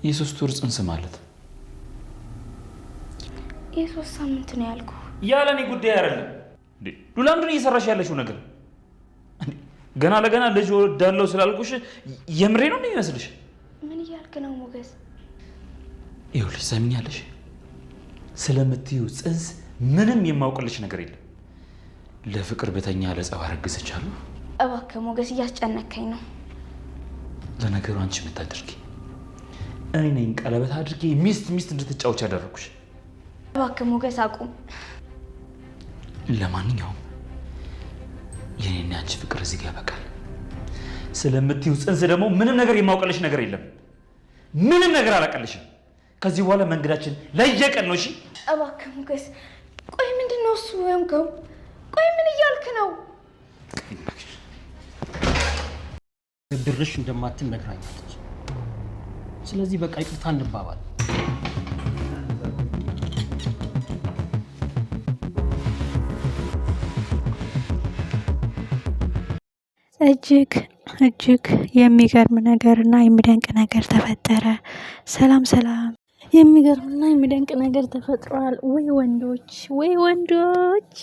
የሶስት ወር ጽንስ ማለት የሶስት ሳምንት ነው ያልኩህ። ያለኔ ጉዳይ አይደለም እንዴ ሉላ፣ ምንድን እየሰራሽ ያለሽው ነገር? ገና ለገና ልጅ ወዳለው ስላልኩሽ የምሬ ነው የሚመስልሽ? ምን እያልክ ነው ሞገስ? ይኸውልሽ ሰሚኛለሽ፣ ስለምትይው ጽንስ ምንም የማውቅልሽ ነገር የለም። ለፍቅር በተኛ ለጸባ ረግዘቻለሁ። እባክህ ሞገስ እያስጨነከኝ ነው። ለነገሩ አንቺ የምታደርጊ እኔ ነኝ ቀለበት አድርጌ ሚስት እንድትጫወች ያደረኩሽ። እባክህ ሞገስ አቁም። ለማንኛውም የኔና አንቺ ፍቅር እዚህ ጋር ያበቃል። ስለምትይው ጽንስ ደግሞ ምንም ነገር የማውቅልሽ ነገር የለም። ምንም ነገር አላውቅልሽም። ከዚህ በኋላ መንገዳችን ለየቀን ነው። እሺ እባክህ ሞገስ። ቆይ ምንድነው እሱ የሆንከው? ቆይ ምን እያልክ ነው? ድርሽ እንደማትነግራኛለች። ስለዚህ በቃ ይቅርታ እንባባል። እጅግ የሚገርም ነገርና የሚደንቅ ነገር ተፈጠረ። ሰላም የሚገርምና የሚደንቅ ነገር ተፈጥሯል። ወይ ወንዶች!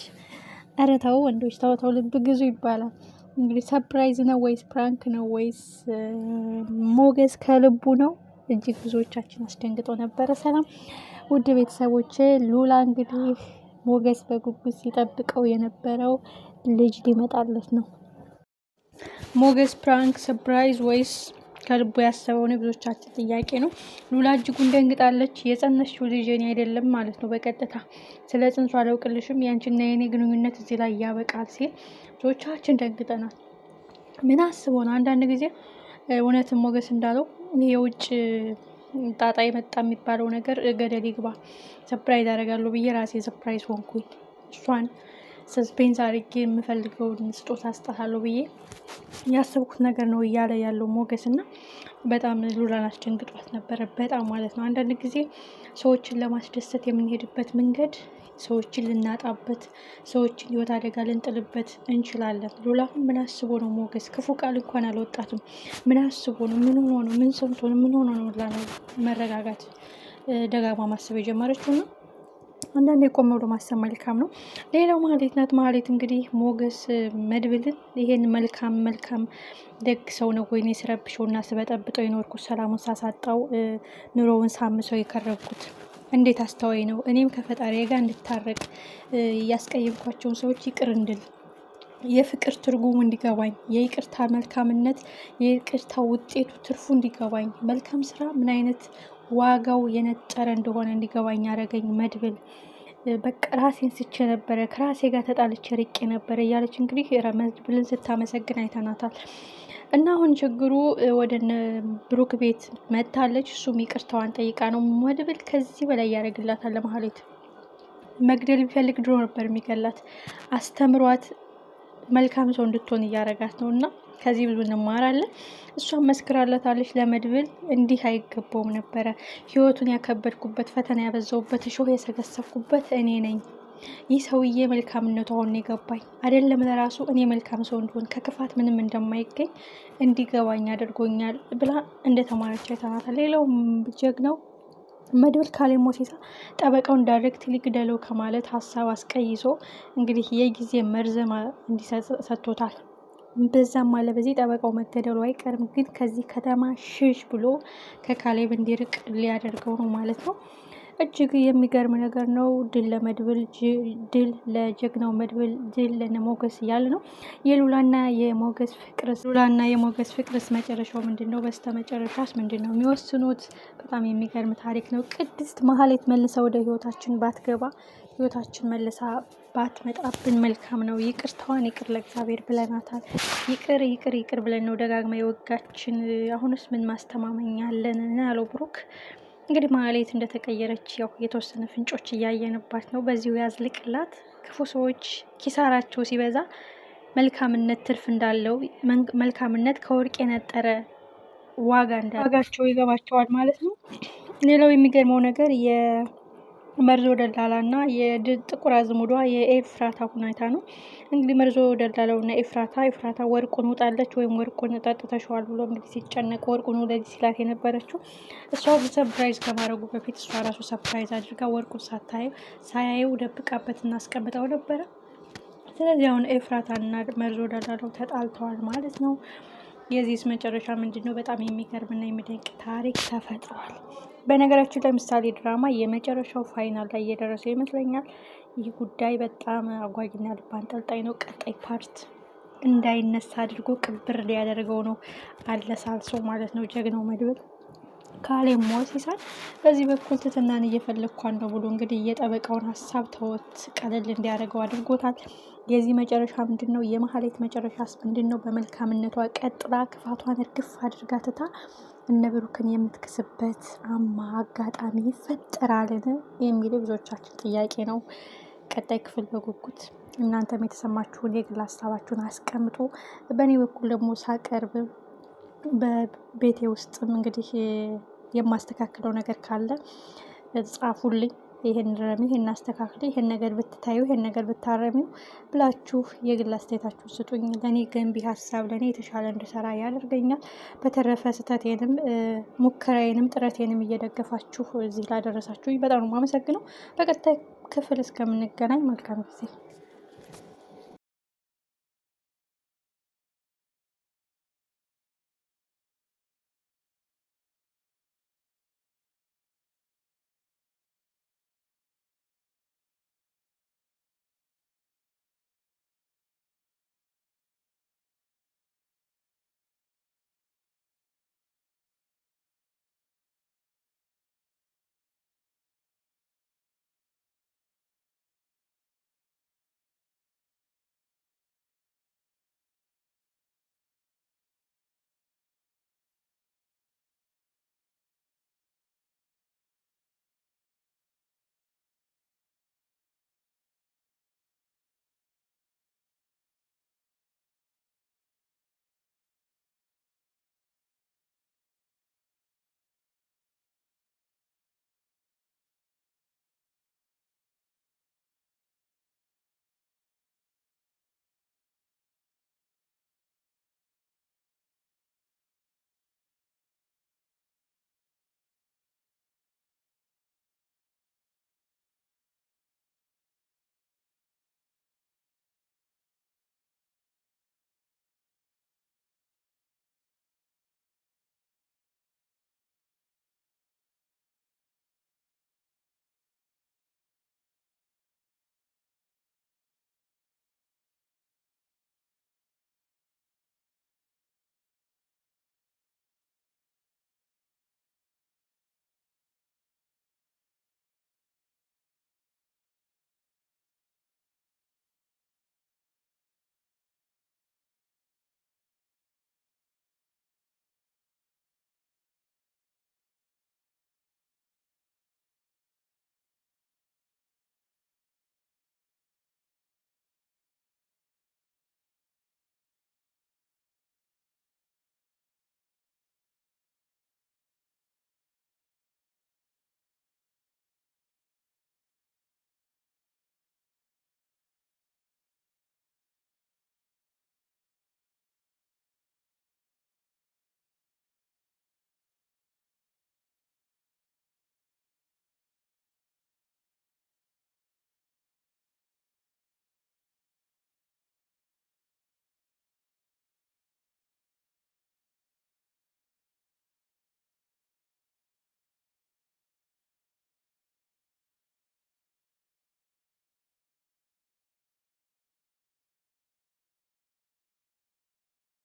ኧረ ተው ወንዶች ተው፣ ልብ ግዙ ይባላል። እንግዲህ ሰርፕራይዝ ነው ወይስ ፕራንክ ነው ወይስ ሞገስ ከልቡ ነው? እጅግ ብዙዎቻችን አስደንግጦ ነበረ። ሰላም ውድ ቤተሰቦቼ፣ ሉላ እንግዲህ ሞገስ በጉጉት ሲጠብቀው የነበረው ልጅ ሊመጣለት ነው። ሞገስ ፕራንክ ሰርፕራይዝ ወይስ ከልቡ ያሰበው ነው? ብዙዎቻችን ጥያቄ ነው። ሉላ እጅጉን ደንግጣለች። የጸነሽው ልጅ የኔ አይደለም ማለት ነው። በቀጥታ ስለ ጽንሱ አላውቅልሽም፣ ያንቺና የኔ ግንኙነት እዚህ ላይ ያበቃል ሲል ብዙዎቻችን ደንግጠናል። ምን አስቦ ነው? አንዳንድ ጊዜ እውነትም ሞገስ እንዳለው የውጭ ጣጣ የመጣ የሚባለው ነገር ገደል ይግባ። ሰርፕራይዝ አደርጋለሁ ብዬ ራሴ ሰርፕራይዝ ሆንኩኝ። እሷን ሰስፔንስ አድርጌ የምፈልገውን ስጦታ አስጣታለሁ ብዬ ያሰብኩት ነገር ነው እያለ ያለው ሞገስ እና በጣም ሉላን አስደንግጧት ነበረ። በጣም ማለት ነው። አንዳንድ ጊዜ ሰዎችን ለማስደሰት የምንሄድበት መንገድ ሰዎችን ልናጣበት፣ ሰዎችን ህይወት አደጋ ልንጥልበት እንችላለን። ሉላ ምን አስቦ ነው ሞገስ? ክፉ ቃል እንኳን አልወጣትም። ምን አስቦ ነው? ምን ሆኖ ነው? ምን ሰምቶ ነው? ምን ሆኖ ነው? ነው መረጋጋት ደጋግማ ማሰብ የጀመረችው ነው። አንዳንዴ ቆም ብሎ ማሰብ መልካም ነው። ሌላው ማህሌት ናት። ማህሌት እንግዲህ ሞገስ መድብልን ይሄን መልካም ደግ ሰው ነው ወይኔ ስረብሸውና ስበጠብጠው የኖርኩት፣ ሰላሙን ሳሳጣው ኑሮውን ሳምሰው የከረብኩት እንዴት አስተዋይ ነው። እኔም ከፈጣሪ ጋር እንድታረቅ ያስቀየምኳቸውን ሰዎች ይቅር እንድል የፍቅር ትርጉሙ እንዲገባኝ፣ የይቅርታ መልካምነት፣ የይቅርታ ውጤቱ ትርፉ እንዲገባኝ፣ መልካም ስራ ምን አይነት ዋጋው የነጠረ እንደሆነ እንዲገባኝ ያደረገኝ መድብል። በቃ ራሴን ስቼ ነበረ፣ ከራሴ ጋር ተጣልቼ ርቄ ነበረ እያለች እንግዲህ መድብልን ስታመሰግን አይተናታል። እና አሁን ችግሩ ወደ ብሩክ ቤት መታለች። እሱም ይቅርታዋን ጠይቃ ነው። መድብል ከዚህ በላይ ያደርግላታል። ለማህሌት መግደል ቢፈልግ ድሮ ነበር የሚገላት። አስተምሯት መልካም ሰው እንድትሆን እያረጋት ነው። እና ከዚህ ብዙ እንማራለን። እሷን መስክራለታለች ለመድብል። እንዲህ አይገባውም ነበረ። ህይወቱን ያከበድኩበት፣ ፈተና ያበዛውበት፣ እሾህ የሰገሰብኩበት እኔ ነኝ። ይህ ሰውዬ መልካምነቱ አሁን የገባኝ አይደለም። ለራሱ እኔ መልካም ሰው እንደሆን ከክፋት ምንም እንደማይገኝ እንዲገባኝ አድርጎኛል ብላ እንደተማረች አይተናታል። ሌላው ጀግናው መድብል ካሌ ሞሲሳ ጠበቃውን ዳይሬክት ሊግደለው ከማለት ሀሳብ አስቀይሶ እንግዲህ የጊዜ መርዘማ እንዲሰጥቶታል። በዛም አለ በዚህ ጠበቃው መገደሉ አይቀርም፣ ግን ከዚህ ከተማ ሽሽ ብሎ ከካሌብ እንዲርቅ ሊያደርገው ነው ማለት ነው። እጅግ የሚገርም ነገር ነው። ድል ለመድብል፣ ድል ለጀግናው መድብል፣ ድል ለሞገስ እያለ ነው። የሉላና የሞገስ ፍቅርስ መጨረሻው ምንድን ነው? በስተ መጨረሻስ ምንድን ነው የሚወስኑት? በጣም የሚገርም ታሪክ ነው። ቅድስት ማህሌት መልሳ ወደ ህይወታችን ባትገባ፣ ህይወታችን መልሳ ባትመጣብን መልካም ነው። ይቅርታዋን ይቅር ለእግዚአብሔር ብለናታል። ይቅር ብለን ነው ደጋግማ የወጋችን። አሁንስ ምን ማስተማመኛ አለን ያለው ብሩክ። እንግዲህ ማህሌት እንደተቀየረች ያው የተወሰነ ፍንጮች እያየንባት ነው። በዚሁ ያዝልቅላት። ክፉ ሰዎች ኪሳራቸው ሲበዛ መልካምነት ትርፍ እንዳለው፣ መልካምነት ከወርቅ የነጠረ ዋጋቸው ይገባቸዋል ማለት ነው። ሌላው የሚገርመው ነገር መርዞ ደላላ እና የጥቁር አዝሙዷ የኤፍራታ ሁኔታ ነው። እንግዲህ መርዞ ደላላው እና ኤፍራታ ወርቁን ውጣለች ወይም ወርቁን ጠጥተሸዋል ብሎ እንግዲህ ሲጨነቅ ወርቁን ወደዚህ ሲላት የነበረችው እሷ ሰርፕራይዝ ከማድረጉ በፊት እሷ ራሱ ሰርፕራይዝ አድርጋ ወርቁን ሳያየው ደብቃበት እና አስቀምጠው ነበረ። ስለዚህ አሁን ኤፍራታ እና መርዞ ደላላው ተጣልተዋል ማለት ነው። የዚህስ መጨረሻ ምንድን ነው? በጣም የሚገርምና የሚደንቅ ታሪክ ተፈጥሯል። በነገራችን ላይ ምሳሌ ድራማ የመጨረሻው ፋይናል ላይ እየደረሰው ይመስለኛል። ይህ ጉዳይ በጣም አጓጊና ልብ አንጠልጣይ ነው። ቀጣይ ፓርት እንዳይነሳ አድርጎ ቅብር ሊያደርገው ነው አለሳልሶ ማለት ነው። ጀግናው መድብል ካሌብ ሞሲሳን በዚህ በኩል ትትናን እየፈለግኳን ነው ብሎ እንግዲህ የጠበቃውን ሀሳብ ተወት ቀለል እንዲያደርገው አድርጎታል። የዚህ መጨረሻ ምንድን ነው? የመሀሌት መጨረሻስ ምንድን ነው? በመልካምነቷ ቀጥላ ክፋቷን እርግፍ አድርጋ ትታ እነ ብሩክን የምትክስበት አጋጣሚ ይፈጠራልን የሚል ብዙዎቻችን ጥያቄ ነው። ቀጣይ ክፍል በጉጉት እናንተም የተሰማችሁን የግል ሀሳባችሁን አስቀምጡ። በእኔ በኩል ደግሞ ሳቀርብ በቤቴ ውስጥም እንግዲህ የማስተካክለው ነገር ካለ ጻፉልኝ። ይሄን ረሚ፣ ይሄን አስተካክል፣ ይሄን ነገር ብትታዩ፣ ይሄን ነገር ብታረሚው ብላችሁ የግል አስተያየታችሁን ስጡኝ። ለኔ ገንቢ ሀሳብ ለኔ የተሻለ እንድሰራ ያደርገኛል። በተረፈ ስህተቴንም ሙከራዬንም ጥረቴንም እየደገፋችሁ እዚህ ላደረሳችሁ በጣም ነው የማመሰግነው። በቀጣይ ክፍል እስከምንገናኝ መልካም ጊዜ